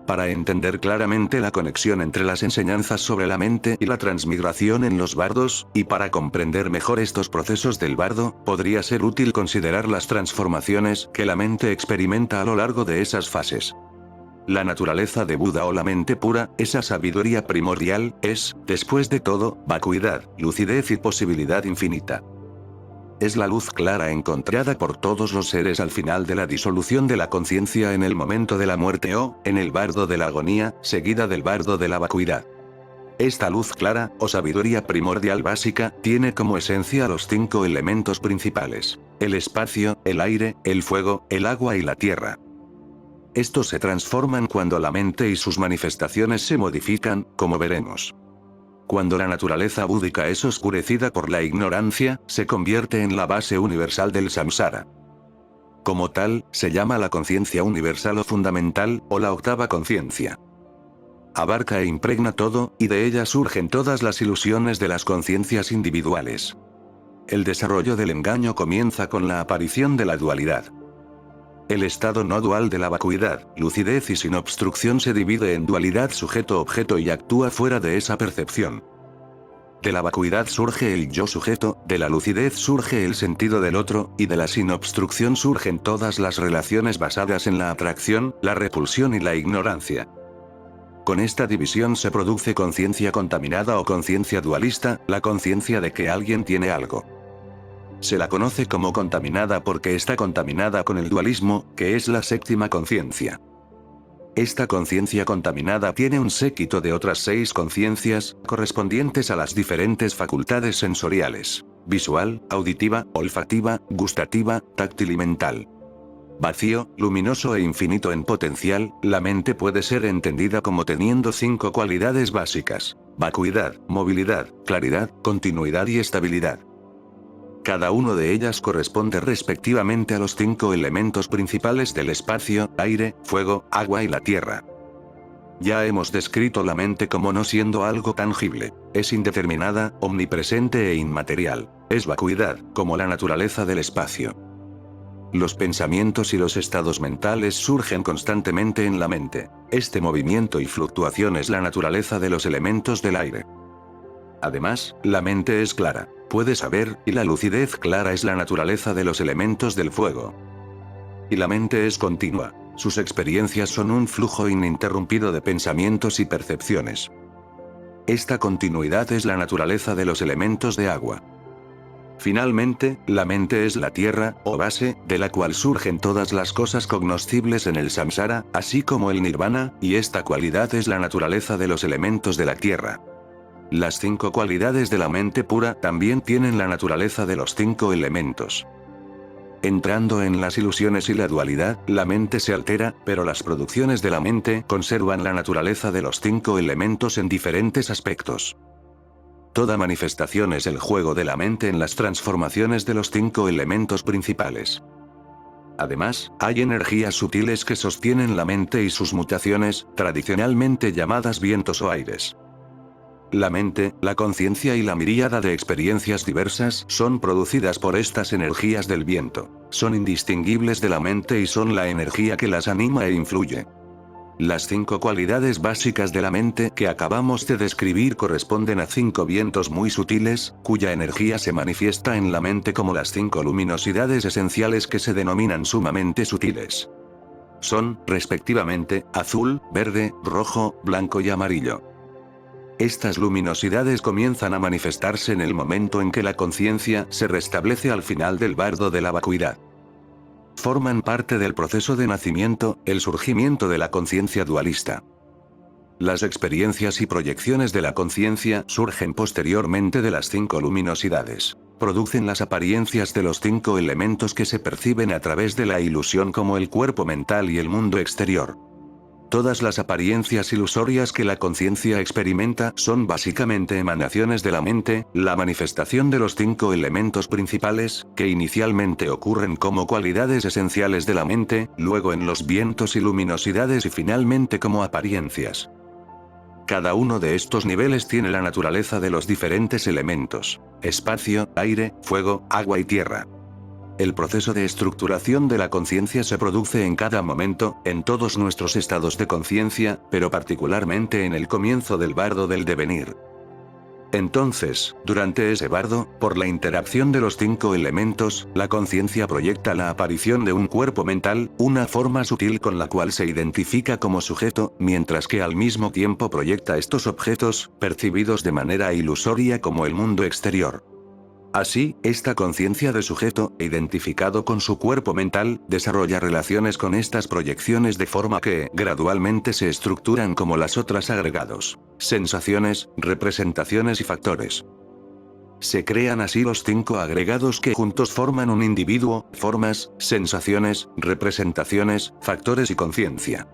Para entender claramente la conexión entre las enseñanzas sobre la mente y la transmigración en los bardos, y para comprender mejor estos procesos del bardo, podría ser útil considerar las transformaciones que la mente experimenta a lo largo de esas fases. La naturaleza de Buda o la mente pura, esa sabiduría primordial, es, después de todo, vacuidad, lucidez y posibilidad infinita. Es la luz clara encontrada por todos los seres al final de la disolución de la conciencia en el momento de la muerte o, en el bardo de la agonía, seguida del bardo de la vacuidad. Esta luz clara, o sabiduría primordial básica, tiene como esencia los 5 elementos principales: el espacio, el aire, el fuego, el agua y la tierra. Estos se transforman cuando la mente y sus manifestaciones se modifican, como veremos. Cuando la naturaleza búdica es oscurecida por la ignorancia, se convierte en la base universal del samsara. Como tal, se llama la conciencia universal o fundamental, o la octava conciencia. Abarca e impregna todo, y de ella surgen todas las ilusiones de las conciencias individuales. El desarrollo del engaño comienza con la aparición de la dualidad. El estado no dual de la vacuidad, lucidez y sin obstrucción se divide en dualidad sujeto-objeto y actúa fuera de esa percepción. De la vacuidad surge el yo sujeto, de la lucidez surge el sentido del otro, y de la sin obstrucción surgen todas las relaciones basadas en la atracción, la repulsión y la ignorancia. Con esta división se produce conciencia contaminada o conciencia dualista, la conciencia de que alguien tiene algo. Se la conoce como contaminada porque está contaminada con el dualismo, que es la séptima conciencia. Esta conciencia contaminada tiene un séquito de otras 6 conciencias, correspondientes a las diferentes facultades sensoriales: visual, auditiva, olfativa, gustativa, táctil y mental. Vacío, luminoso e infinito en potencial, la mente puede ser entendida como teniendo 5 cualidades básicas: vacuidad, movilidad, claridad, continuidad y estabilidad. Cada uno de ellas corresponde respectivamente a los 5 elementos principales del espacio, aire, fuego, agua y la tierra. Ya hemos descrito la mente como no siendo algo tangible. Es indeterminada, omnipresente e inmaterial. Es vacuidad, como la naturaleza del espacio. Los pensamientos y los estados mentales surgen constantemente en la mente. Este movimiento y fluctuación es la naturaleza de los elementos del aire. Además, la mente es clara, puede saber, y la lucidez clara es la naturaleza de los elementos del fuego. Y la mente es continua. Sus experiencias son un flujo ininterrumpido de pensamientos y percepciones. Esta continuidad es la naturaleza de los elementos de agua. Finalmente, la mente es la tierra, o base, de la cual surgen todas las cosas cognoscibles en el samsara, así como el nirvana, y esta cualidad es la naturaleza de los elementos de la tierra. Las 5 cualidades de la mente pura también tienen la naturaleza de los 5 elementos. Entrando en las ilusiones y la dualidad, la mente se altera, pero las producciones de la mente conservan la naturaleza de los 5 elementos en diferentes aspectos. Toda manifestación es el juego de la mente en las transformaciones de los 5 elementos principales. Además, hay energías sutiles que sostienen la mente y sus mutaciones, tradicionalmente llamadas vientos o aires. La mente, la conciencia y la miríada de experiencias diversas son producidas por estas energías del viento. Son indistinguibles de la mente y son la energía que las anima e influye. Las 5 cualidades básicas de la mente que acabamos de describir corresponden a 5 vientos muy sutiles, cuya energía se manifiesta en la mente como las 5 luminosidades esenciales que se denominan sumamente sutiles. Son, respectivamente, azul, verde, rojo, blanco y amarillo. Estas luminosidades comienzan a manifestarse en el momento en que la conciencia se restablece al final del bardo de la vacuidad. Forman parte del proceso de nacimiento, el surgimiento de la conciencia dualista. Las experiencias y proyecciones de la conciencia surgen posteriormente de las 5 luminosidades. Producen las apariencias de los 5 elementos que se perciben a través de la ilusión como el cuerpo mental y el mundo exterior. Todas las apariencias ilusorias que la conciencia experimenta son básicamente emanaciones de la mente, la manifestación de los 5 elementos principales, que inicialmente ocurren como cualidades esenciales de la mente, luego en los vientos y luminosidades y finalmente como apariencias. Cada uno de estos niveles tiene la naturaleza de los diferentes elementos: espacio, aire, fuego, agua y tierra. El proceso de estructuración de la conciencia se produce en cada momento, en todos nuestros estados de conciencia, pero particularmente en el comienzo del bardo del devenir. Entonces, durante ese bardo, por la interacción de los 5 elementos, la conciencia proyecta la aparición de un cuerpo mental, una forma sutil con la cual se identifica como sujeto, mientras que al mismo tiempo proyecta estos objetos, percibidos de manera ilusoria como el mundo exterior. Así, esta conciencia de sujeto, identificado con su cuerpo mental, desarrolla relaciones con estas proyecciones de forma que, gradualmente se estructuran como las otras agregados, sensaciones, representaciones y factores. Se crean así los 5 agregados que juntos forman un individuo, formas, sensaciones, representaciones, factores y conciencia.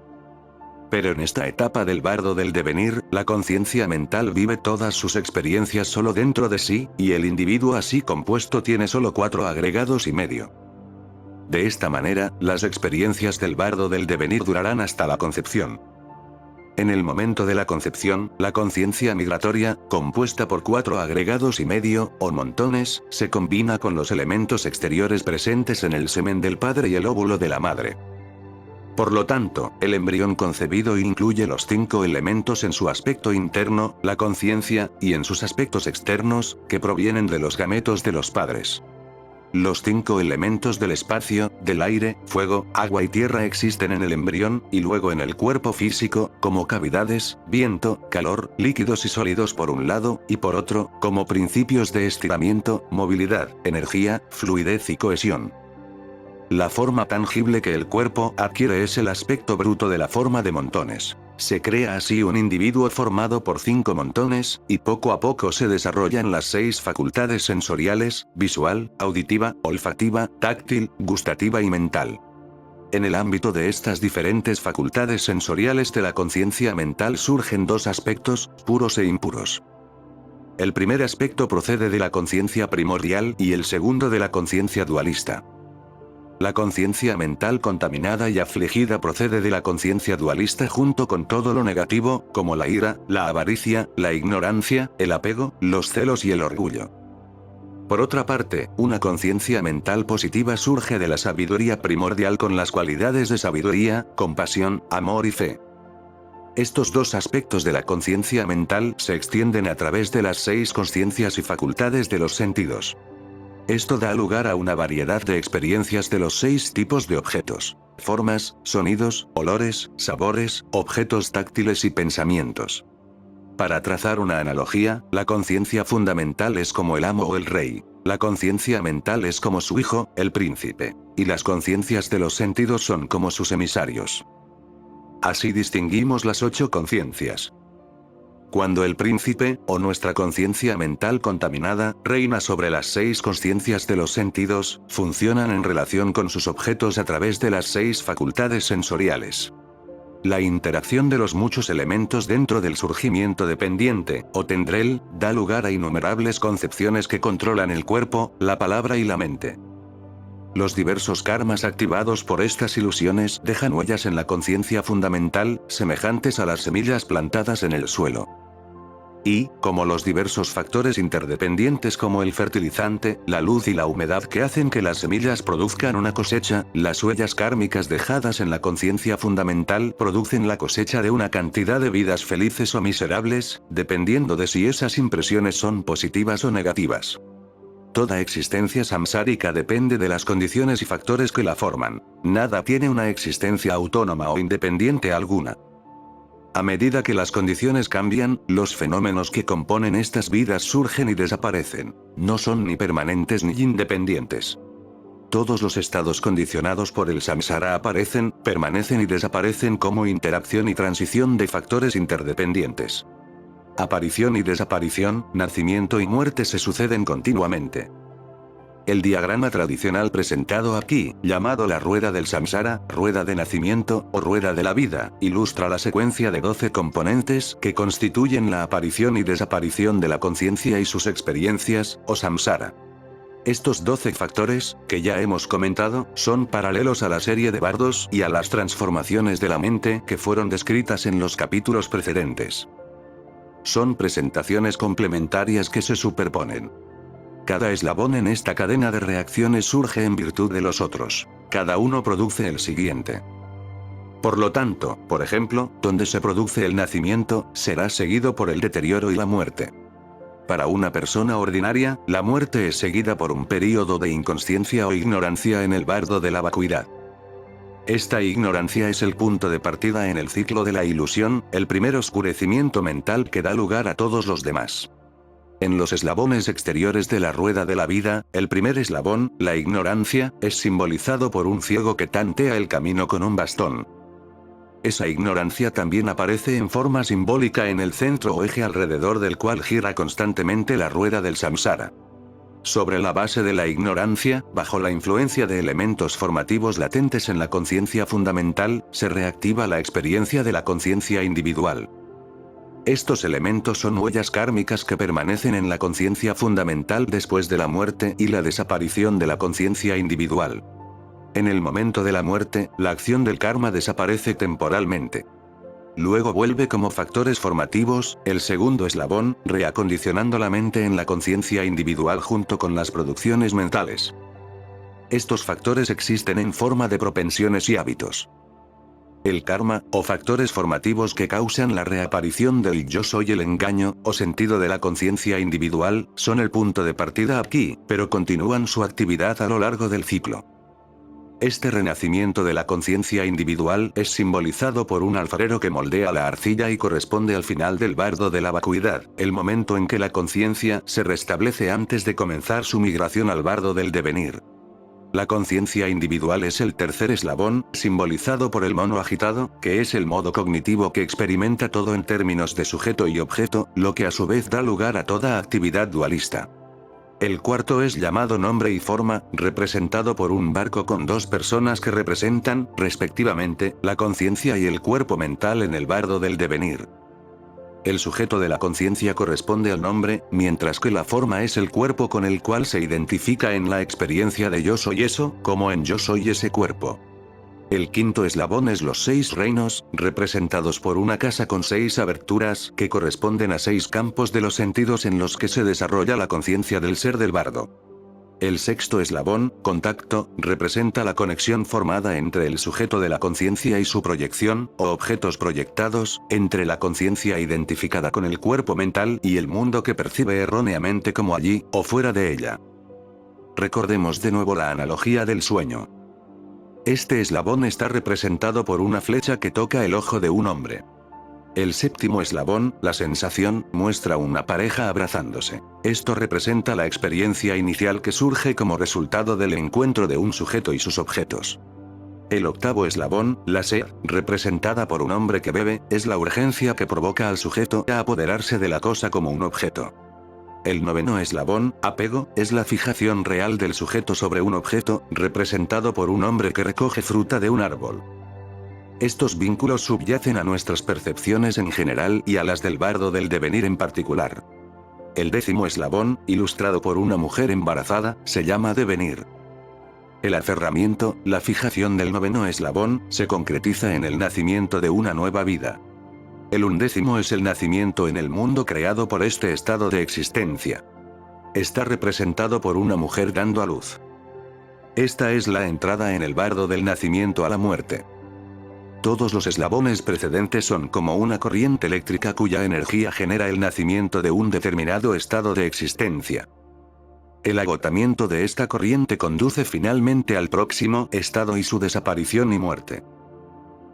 Pero en esta etapa del bardo del devenir, la conciencia mental vive todas sus experiencias solo dentro de sí, y el individuo así compuesto tiene solo 4 agregados y medio. De esta manera, las experiencias del bardo del devenir durarán hasta la concepción. En el momento de la concepción, la conciencia migratoria, compuesta por 4 agregados y medio, o montones, se combina con los elementos exteriores presentes en el semen del padre y el óvulo de la madre. Por lo tanto, el embrión concebido incluye los 5 elementos en su aspecto interno, la conciencia, y en sus aspectos externos, que provienen de los gametos de los padres. Los 5 elementos del espacio, del aire, fuego, agua y tierra existen en el embrión, y luego en el cuerpo físico, como cavidades, viento, calor, líquidos y sólidos por un lado, y por otro, como principios de estiramiento, movilidad, energía, fluidez y cohesión. La forma tangible que el cuerpo adquiere es el aspecto bruto de la forma de montones. Se crea así un individuo formado por 5 montones, y poco a poco se desarrollan las 6 facultades sensoriales, visual, auditiva, olfativa, táctil, gustativa y mental. En el ámbito de estas diferentes facultades sensoriales de la conciencia mental surgen 2 aspectos, puros e impuros. El primer aspecto procede de la conciencia primordial y el segundo de la conciencia dualista. La conciencia mental contaminada y afligida procede de la conciencia dualista junto con todo lo negativo, como la ira, la avaricia, la ignorancia, el apego, los celos y el orgullo. Por otra parte, una conciencia mental positiva surge de la sabiduría primordial con las cualidades de sabiduría, compasión, amor y fe. Estos 2 aspectos de la conciencia mental se extienden a través de las 6 conciencias y facultades de los sentidos. Esto da lugar a una variedad de experiencias de los 6 tipos de objetos, formas, sonidos, olores, sabores, objetos táctiles y pensamientos. Para trazar una analogía, la conciencia fundamental es como el amo o el rey, la conciencia mental es como su hijo, el príncipe, y las conciencias de los sentidos son como sus emisarios. Así distinguimos las 8 conciencias. Cuando el príncipe, o nuestra conciencia mental contaminada, reina sobre las 6 conciencias de los sentidos, funcionan en relación con sus objetos a través de las 6 facultades sensoriales. La interacción de los muchos elementos dentro del surgimiento dependiente, o tendrel, da lugar a innumerables concepciones que controlan el cuerpo, la palabra y la mente. Los diversos karmas activados por estas ilusiones dejan huellas en la conciencia fundamental, semejantes a las semillas plantadas en el suelo. Y, como los diversos factores interdependientes como el fertilizante, la luz y la humedad que hacen que las semillas produzcan una cosecha, las huellas kármicas dejadas en la conciencia fundamental producen la cosecha de una cantidad de vidas felices o miserables, dependiendo de si esas impresiones son positivas o negativas. Toda existencia samsárica depende de las condiciones y factores que la forman. Nada tiene una existencia autónoma o independiente alguna. A medida que las condiciones cambian, los fenómenos que componen estas vidas surgen y desaparecen. No son ni permanentes ni independientes. Todos los estados condicionados por el samsara aparecen, permanecen y desaparecen como interacción y transición de factores interdependientes. Aparición y desaparición, nacimiento y muerte se suceden continuamente. El diagrama tradicional presentado aquí, llamado la rueda del samsara, rueda de nacimiento, o rueda de la vida, ilustra la secuencia de 12 componentes que constituyen la aparición y desaparición de la conciencia y sus experiencias, o samsara. Estos 12 factores, que ya hemos comentado, son paralelos a la serie de bardos y a las transformaciones de la mente que fueron descritas en los capítulos precedentes. Son presentaciones complementarias que se superponen. Cada eslabón en esta cadena de reacciones surge en virtud de los otros. Cada uno produce el siguiente. Por lo tanto, por ejemplo, donde se produce el nacimiento, será seguido por el deterioro y la muerte. Para una persona ordinaria, la muerte es seguida por un período de inconsciencia o ignorancia en el bardo de la vacuidad. Esta ignorancia es el punto de partida en el ciclo de la ilusión, el primer oscurecimiento mental que da lugar a todos los demás. En los eslabones exteriores de la rueda de la vida, el primer eslabón, la ignorancia, es simbolizado por un ciego que tantea el camino con un bastón. Esa ignorancia también aparece en forma simbólica en el centro o eje alrededor del cual gira constantemente la rueda del samsara. Sobre la base de la ignorancia, bajo la influencia de elementos formativos latentes en la conciencia fundamental, se reactiva la experiencia de la conciencia individual. Estos elementos son huellas kármicas que permanecen en la conciencia fundamental después de la muerte y la desaparición de la conciencia individual. En el momento de la muerte, la acción del karma desaparece temporalmente. Luego vuelve como factores formativos, el segundo eslabón, reacondicionando la mente en la conciencia individual junto con las producciones mentales. Estos factores existen en forma de propensiones y hábitos. El karma, o factores formativos que causan la reaparición del yo soy el engaño, o sentido de la conciencia individual, son el punto de partida aquí, pero continúan su actividad a lo largo del ciclo. Este renacimiento de la conciencia individual es simbolizado por un alfarero que moldea la arcilla y corresponde al final del bardo de la vacuidad, el momento en que la conciencia se restablece antes de comenzar su migración al bardo del devenir. La conciencia individual es el tercer eslabón, simbolizado por el mono agitado, que es el modo cognitivo que experimenta todo en términos de sujeto y objeto, lo que a su vez da lugar a toda actividad dualista. El cuarto es llamado nombre y forma, representado por un barco con dos personas que representan, respectivamente, la conciencia y el cuerpo mental en el bardo del devenir. El sujeto de la conciencia corresponde al nombre, mientras que la forma es el cuerpo con el cual se identifica en la experiencia de yo soy eso, como en yo soy ese cuerpo. El quinto eslabón es los 6 reinos, representados por una casa con 6 aberturas, que corresponden a 6 campos de los sentidos en los que se desarrolla la conciencia del ser del bardo. El sexto eslabón, contacto, representa la conexión formada entre el sujeto de la conciencia y su proyección, o objetos proyectados, entre la conciencia identificada con el cuerpo mental y el mundo que percibe erróneamente como allí, o fuera de ella. Recordemos de nuevo la analogía del sueño. Este eslabón está representado por una flecha que toca el ojo de un hombre. El séptimo eslabón, la sensación, muestra una pareja abrazándose. Esto representa la experiencia inicial que surge como resultado del encuentro de un sujeto y sus objetos. El octavo eslabón, la sed, representada por un hombre que bebe, es la urgencia que provoca al sujeto a apoderarse de la cosa como un objeto. El noveno eslabón, apego, es la fijación real del sujeto sobre un objeto, representado por un hombre que recoge fruta de un árbol. Estos vínculos subyacen a nuestras percepciones en general y a las del bardo del devenir en particular. El décimo eslabón, ilustrado por una mujer embarazada, se llama devenir. El aferramiento, la fijación del noveno eslabón, se concretiza en el nacimiento de una nueva vida. El undécimo es el nacimiento en el mundo creado por este estado de existencia. Está representado por una mujer dando a luz. Esta es la entrada en el bardo del nacimiento a la muerte. Todos los eslabones precedentes son como una corriente eléctrica cuya energía genera el nacimiento de un determinado estado de existencia. El agotamiento de esta corriente conduce finalmente al próximo estado y su desaparición y muerte.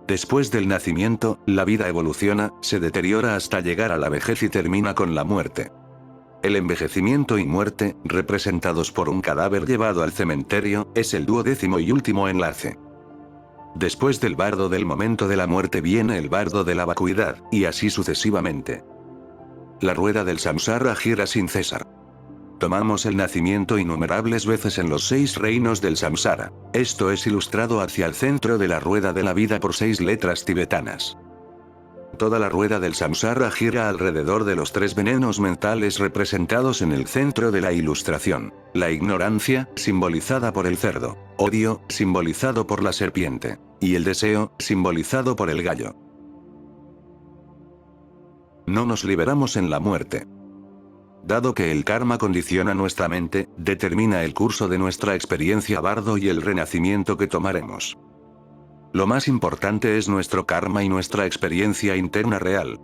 Después del nacimiento, la vida evoluciona, se deteriora hasta llegar a la vejez y termina con la muerte. El envejecimiento y muerte, representados por un cadáver llevado al cementerio, es el 12º y último enlace. Después del bardo del momento de la muerte viene el bardo de la vacuidad, y así sucesivamente. La rueda del samsara gira sin cesar. Tomamos el nacimiento innumerables veces en los 6 reinos del samsara. Esto es ilustrado hacia el centro de la rueda de la vida por 6 letras tibetanas. Toda la rueda del samsara gira alrededor de los 3 venenos mentales representados en el centro de la ilustración. La ignorancia, simbolizada por el cerdo. Odio, simbolizado por la serpiente. Y el deseo, simbolizado por el gallo. No nos liberamos en la muerte. Dado que el karma condiciona nuestra mente, determina el curso de nuestra experiencia bardo y el renacimiento que tomaremos. Lo más importante es nuestro karma y nuestra experiencia interna real.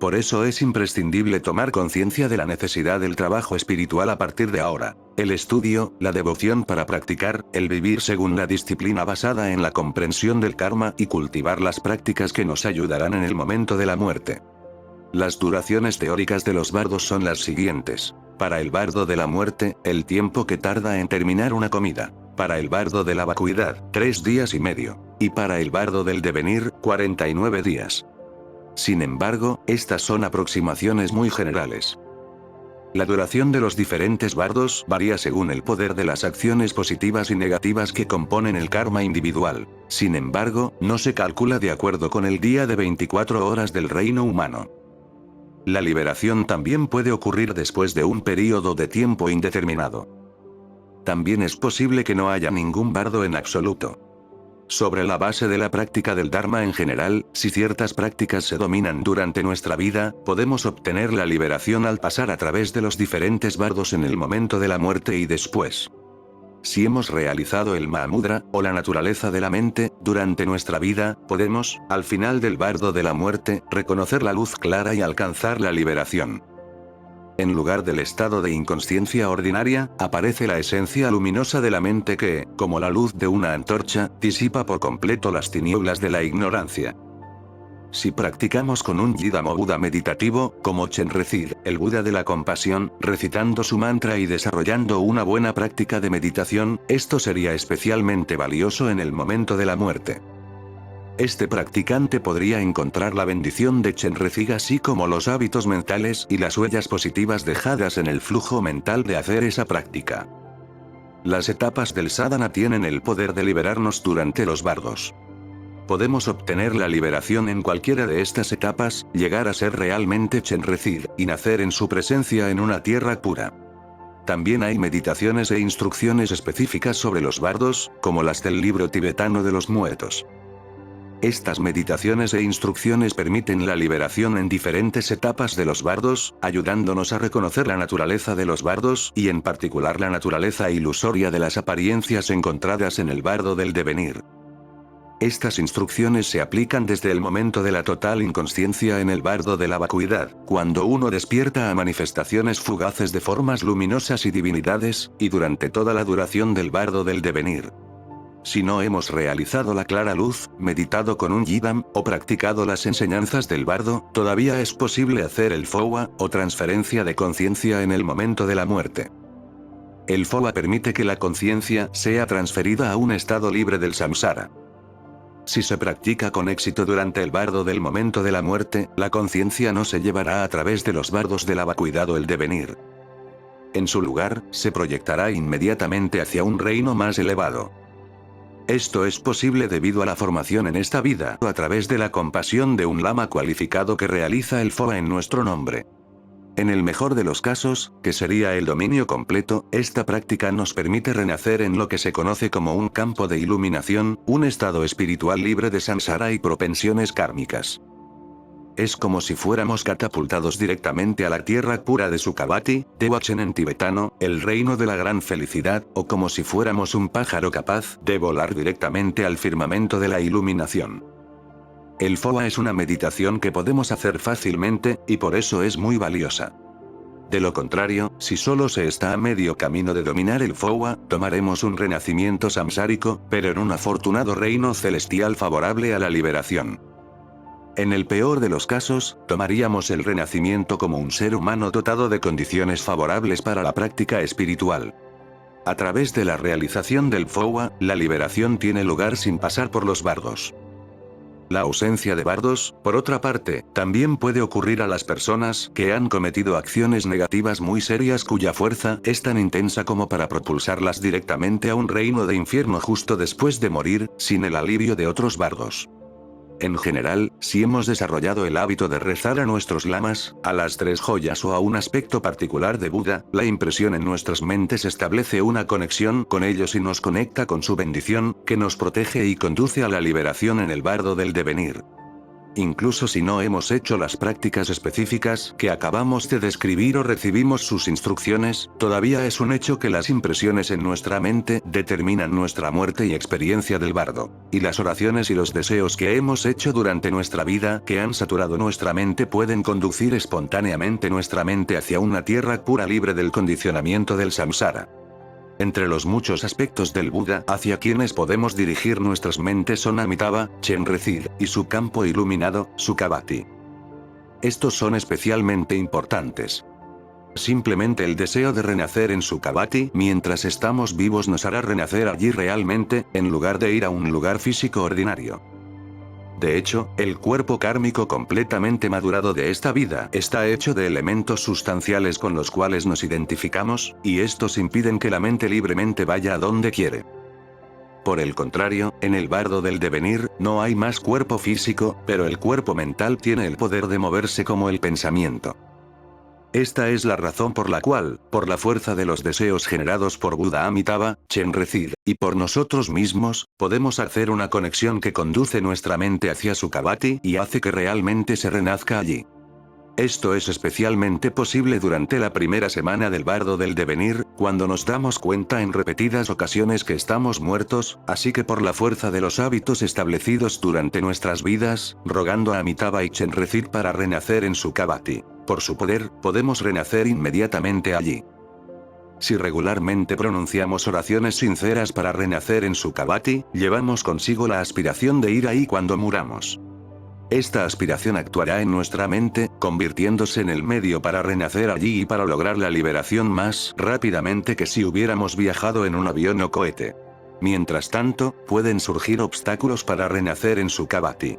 Por eso es imprescindible tomar conciencia de la necesidad del trabajo espiritual a partir de ahora. El estudio, la devoción para practicar, el vivir según la disciplina basada en la comprensión del karma y cultivar las prácticas que nos ayudarán en el momento de la muerte. Las duraciones teóricas de los bardos son las siguientes. Para el bardo de la muerte, el tiempo que tarda en terminar una comida. Para el bardo de la vacuidad, 3 días y medio. Y para el bardo del devenir, 49 días. Sin embargo, estas son aproximaciones muy generales. La duración de los diferentes bardos varía según el poder de las acciones positivas y negativas que componen el karma individual. Sin embargo, no se calcula de acuerdo con el día de 24 horas del reino humano. La liberación también puede ocurrir después de un período de tiempo indeterminado. También es posible que no haya ningún bardo en absoluto. Sobre la base de la práctica del Dharma en general, si ciertas prácticas se dominan durante nuestra vida, podemos obtener la liberación al pasar a través de los diferentes bardos en el momento de la muerte y después. Si hemos realizado el Mahamudra, o la naturaleza de la mente, durante nuestra vida, podemos, al final del bardo de la muerte, reconocer la luz clara y alcanzar la liberación. En lugar del estado de inconsciencia ordinaria, aparece la esencia luminosa de la mente que, como la luz de una antorcha, disipa por completo las tinieblas de la ignorancia. Si practicamos con un Yidam o Buda meditativo, como Chenrezig, el Buda de la compasión, recitando su mantra y desarrollando una buena práctica de meditación, esto sería especialmente valioso en el momento de la muerte. Este practicante podría encontrar la bendición de Chenrezig así como los hábitos mentales y las huellas positivas dejadas en el flujo mental de hacer esa práctica. Las etapas del sadhana tienen el poder de liberarnos durante los bardos. Podemos obtener la liberación en cualquiera de estas etapas, llegar a ser realmente Chenrezig, y nacer en su presencia en una tierra pura. También hay meditaciones e instrucciones específicas sobre los bardos, como las del libro tibetano de los muertos. Estas meditaciones e instrucciones permiten la liberación en diferentes etapas de los bardos, ayudándonos a reconocer la naturaleza de los bardos y en particular la naturaleza ilusoria de las apariencias encontradas en el bardo del devenir. Estas instrucciones se aplican desde el momento de la total inconsciencia en el bardo de la vacuidad, cuando uno despierta a manifestaciones fugaces de formas luminosas y divinidades, y durante toda la duración del bardo del devenir. Si no hemos realizado la clara luz, meditado con un yidam, o practicado las enseñanzas del bardo, todavía es posible hacer el fowa, o transferencia de conciencia en el momento de la muerte. El fowa permite que la conciencia sea transferida a un estado libre del samsara. Si se practica con éxito durante el bardo del momento de la muerte, la conciencia no se llevará a través de los bardos de la vacuidad o el devenir. En su lugar, se proyectará inmediatamente hacia un reino más elevado. Esto es posible debido a la formación en esta vida a través de la compasión de un lama cualificado que realiza el fowa en nuestro nombre. En el mejor de los casos, que sería el dominio completo, esta práctica nos permite renacer en lo que se conoce como un campo de iluminación, un estado espiritual libre de samsara y propensiones kármicas. Es como si fuéramos catapultados directamente a la tierra pura de Sukhavati, Dewachen en tibetano, el reino de la gran felicidad, o como si fuéramos un pájaro capaz de volar directamente al firmamento de la iluminación. El fowa es una meditación que podemos hacer fácilmente, y por eso es muy valiosa. De lo contrario, si solo se está a medio camino de dominar el fowa, tomaremos un renacimiento samsárico, pero en un afortunado reino celestial favorable a la liberación. En el peor de los casos, tomaríamos el renacimiento como un ser humano dotado de condiciones favorables para la práctica espiritual. A través de la realización del fowa, la liberación tiene lugar sin pasar por los bardos. La ausencia de bardos, por otra parte, también puede ocurrir a las personas que han cometido acciones negativas muy serias cuya fuerza es tan intensa como para propulsarlas directamente a un reino de infierno justo después de morir, sin el alivio de otros bardos. En general, si hemos desarrollado el hábito de rezar a nuestros lamas, a las 3 joyas o a un aspecto particular de Buda, la impresión en nuestras mentes establece una conexión con ellos y nos conecta con su bendición, que nos protege y conduce a la liberación en el bardo del devenir. Incluso si no hemos hecho las prácticas específicas que acabamos de describir o recibimos sus instrucciones, todavía es un hecho que las impresiones en nuestra mente determinan nuestra muerte y experiencia del bardo. Y las oraciones y los deseos que hemos hecho durante nuestra vida que han saturado nuestra mente pueden conducir espontáneamente nuestra mente hacia una tierra pura libre del condicionamiento del samsara. Entre los muchos aspectos del Buda hacia quienes podemos dirigir nuestras mentes son Amitabha, Chenrezig, y su campo iluminado, Sukhavati. Estos son especialmente importantes. Simplemente el deseo de renacer en Sukhavati mientras estamos vivos nos hará renacer allí realmente, en lugar de ir a un lugar físico ordinario. De hecho, el cuerpo kármico completamente madurado de esta vida está hecho de elementos sustanciales con los cuales nos identificamos, y estos impiden que la mente libremente vaya a donde quiere. Por el contrario, en el bardo del devenir, no hay más cuerpo físico, pero el cuerpo mental tiene el poder de moverse como el pensamiento. Esta es la razón por la cual, por la fuerza de los deseos generados por Buda Amitabha, Chenrezig, y por nosotros mismos, podemos hacer una conexión que conduce nuestra mente hacia Sukhavati y hace que realmente se renazca allí. Esto es especialmente posible durante la primera semana del bardo del devenir, cuando nos damos cuenta en repetidas ocasiones que estamos muertos, así que por la fuerza de los hábitos establecidos durante nuestras vidas, rogando a Amitabha y Chenrezig para renacer en Sukhavati. Por su poder, podemos renacer inmediatamente allí. Si regularmente pronunciamos oraciones sinceras para renacer en Sukhavati, llevamos consigo la aspiración de ir ahí cuando muramos. Esta aspiración actuará en nuestra mente, convirtiéndose en el medio para renacer allí y para lograr la liberación más rápidamente que si hubiéramos viajado en un avión o cohete. Mientras tanto, pueden surgir obstáculos para renacer en Sukhavati.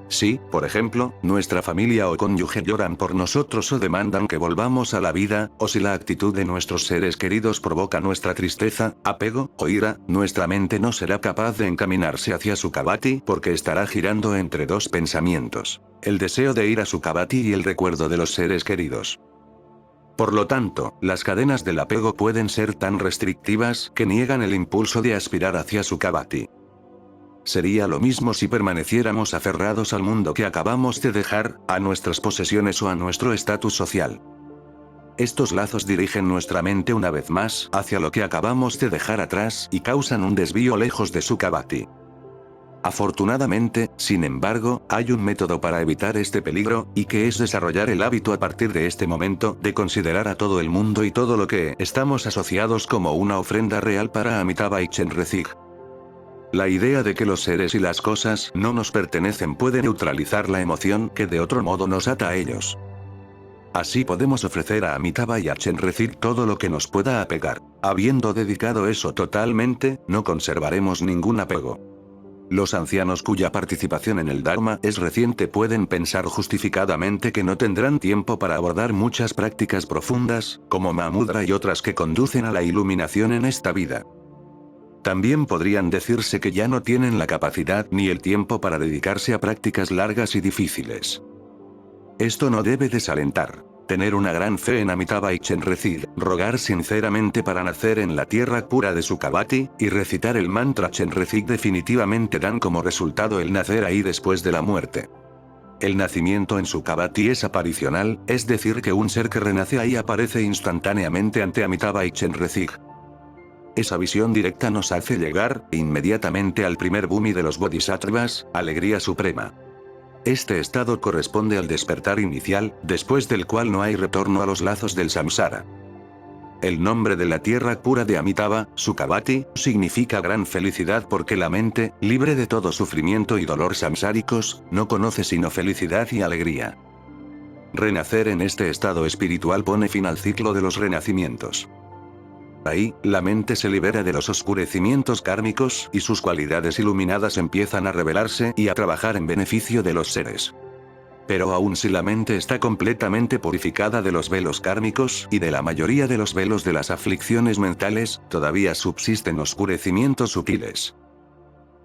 Si, por ejemplo, nuestra familia o cónyuge lloran por nosotros o demandan que volvamos a la vida, o si la actitud de nuestros seres queridos provoca nuestra tristeza, apego o ira, nuestra mente no será capaz de encaminarse hacia Sukhavati porque estará girando entre dos pensamientos: el deseo de ir a Sukhavati y el recuerdo de los seres queridos. Por lo tanto, las cadenas del apego pueden ser tan restrictivas que niegan el impulso de aspirar hacia Sukhavati. Sería lo mismo si permaneciéramos aferrados al mundo que acabamos de dejar, a nuestras posesiones o a nuestro estatus social. Estos lazos dirigen nuestra mente una vez más hacia lo que acabamos de dejar atrás y causan un desvío lejos de Sukhavati. Afortunadamente, sin embargo, hay un método para evitar este peligro, y que es desarrollar el hábito a partir de este momento de considerar a todo el mundo y todo lo que estamos asociados como una ofrenda real para Amitabha y Chenrezig. La idea de que los seres y las cosas no nos pertenecen puede neutralizar la emoción que de otro modo nos ata a ellos. Así podemos ofrecer a Amitabha y a Chenrezig todo lo que nos pueda apegar. Habiendo dedicado eso totalmente, no conservaremos ningún apego. Los ancianos cuya participación en el Dharma es reciente pueden pensar justificadamente que no tendrán tiempo para abordar muchas prácticas profundas, como Mahamudra y otras que conducen a la iluminación en esta vida. También podrían decirse que ya no tienen la capacidad ni el tiempo para dedicarse a prácticas largas y difíciles. Esto no debe desalentar. Tener una gran fe en Amitabha y Chenrezig, rogar sinceramente para nacer en la tierra pura de Sukhavati, y recitar el mantra Chenrezig definitivamente dan como resultado el nacer ahí después de la muerte. El nacimiento en Sukhavati es aparicional, es decir que un ser que renace ahí aparece instantáneamente ante Amitabha y Chenrezig. Esa visión directa nos hace llegar, inmediatamente al primer bhumi de los bodhisattvas, alegría suprema. Este estado corresponde al despertar inicial, después del cual no hay retorno a los lazos del samsara. El nombre de la tierra pura de Amitabha, Sukhavati, significa gran felicidad porque la mente, libre de todo sufrimiento y dolor samsáricos, no conoce sino felicidad y alegría. Renacer en este estado espiritual pone fin al ciclo de los renacimientos. Ahí, la mente se libera de los oscurecimientos kármicos y sus cualidades iluminadas empiezan a revelarse y a trabajar en beneficio de los seres. Pero aun si la mente está completamente purificada de los velos kármicos y de la mayoría de los velos de las aflicciones mentales, todavía subsisten oscurecimientos sutiles.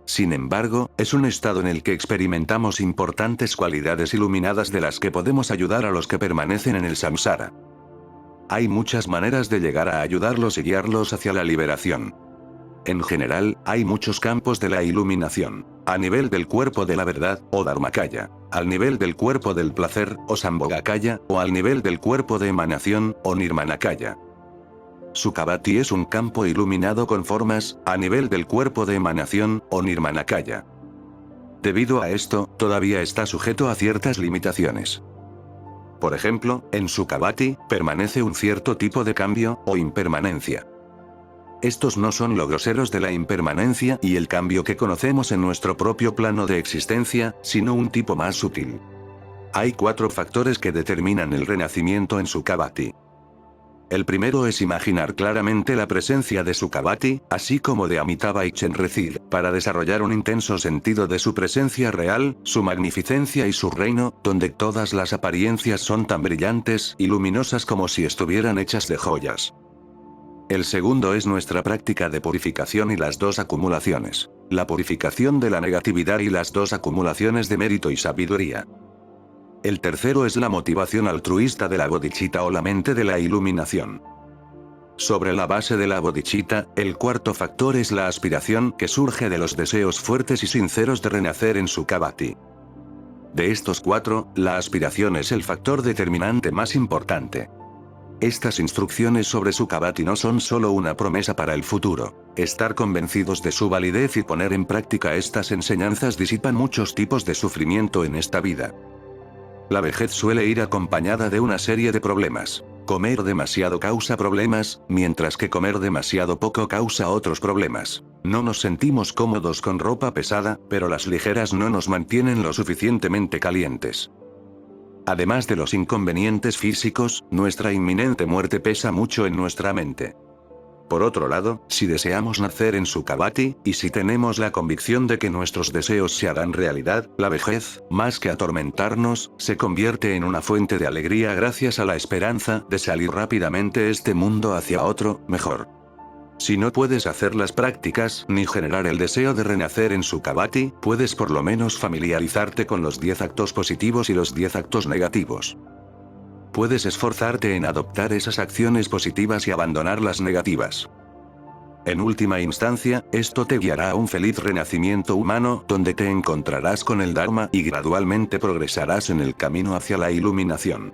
Sin embargo, es un estado en el que experimentamos importantes cualidades iluminadas de las que podemos ayudar a los que permanecen en el samsara. Hay muchas maneras de llegar a ayudarlos y guiarlos hacia la liberación. En general, hay muchos campos de la iluminación. a nivel del cuerpo de la verdad, o Dharmakaya, al nivel del cuerpo del placer, o Sambhogakaya, o al nivel del cuerpo de emanación, o Nirmanakaya. Sukhavati es un campo iluminado con formas, a nivel del cuerpo de emanación, o Nirmanakaya. Debido a esto, todavía está sujeto a ciertas limitaciones. Por ejemplo, en Sukhavati, permanece un cierto tipo de cambio, o impermanencia. Estos no son los groseros de la impermanencia y el cambio que conocemos en nuestro propio plano de existencia, sino un tipo más sutil. Hay 4 factores que determinan el renacimiento en Sukhavati. El primero es imaginar claramente la presencia de Sukhavati, así como de Amitabha y Chenrezig, para desarrollar un intenso sentido de su presencia real, su magnificencia y su reino, donde todas las apariencias son tan brillantes y luminosas como si estuvieran hechas de joyas. El segundo es nuestra práctica de purificación y las 2 acumulaciones. La purificación de la negatividad y las 2 acumulaciones de mérito y sabiduría. El tercero es la motivación altruista de la bodhicitta o la mente de la iluminación. Sobre la base de la bodhicitta, el cuarto factor es la aspiración que surge de los deseos fuertes y sinceros de renacer en Sukhavati. De estos 4, la aspiración es el factor determinante más importante. Estas instrucciones sobre Sukhavati no son solo una promesa para el futuro. Estar convencidos de su validez y poner en práctica estas enseñanzas disipan muchos tipos de sufrimiento en esta vida. La vejez suele ir acompañada de una serie de problemas. Comer demasiado causa problemas, mientras que comer demasiado poco causa otros problemas. No nos sentimos cómodos con ropa pesada, pero las ligeras no nos mantienen lo suficientemente calientes. Además de los inconvenientes físicos, nuestra inminente muerte pesa mucho en nuestra mente. Por otro lado, si deseamos nacer en Sukhavati, y si tenemos la convicción de que nuestros deseos se harán realidad, la vejez, más que atormentarnos, se convierte en una fuente de alegría gracias a la esperanza de salir rápidamente este mundo hacia otro, mejor. Si no puedes hacer las prácticas ni generar el deseo de renacer en Sukhavati, puedes por lo menos familiarizarte con los 10 actos positivos y los 10 actos negativos. Puedes esforzarte en adoptar esas acciones positivas y abandonar las negativas. En última instancia, esto te guiará a un feliz renacimiento humano, donde te encontrarás con el Dharma y gradualmente progresarás en el camino hacia la iluminación.